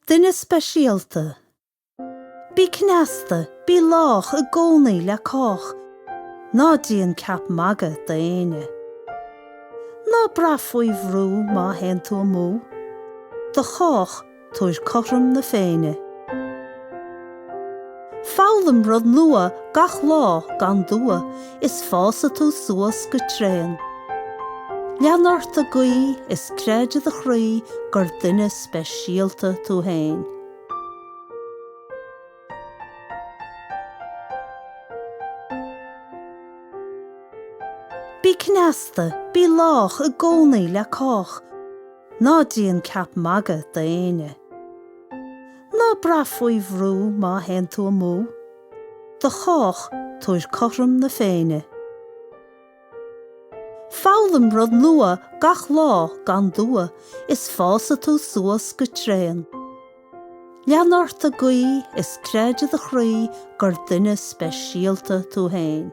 Duine Speisialta. Bí cneasta, bí lách a gcónaí le cách, ná díon ceap maga daoine. Ná bra faoi bhrú má hen tú mú, do chách tuair cothrom na féine. Fáilim rud nua gach lá gan dua is fása tú suas go tréan. Leanart a gaí is creide de chraí gur duine speisialta tú hain. Bí cneasta, bí lách a gcónaí le cách, ná díon ceap maga daoine. Ná bra faoi bhrú má hen tú mú, do chách tuair cothrom na féine. Fáilim rud nua gach lá gan dua is fása tú suas go tréan. Leanart a gaí is creide de chraí gur duine speisialta tú hain.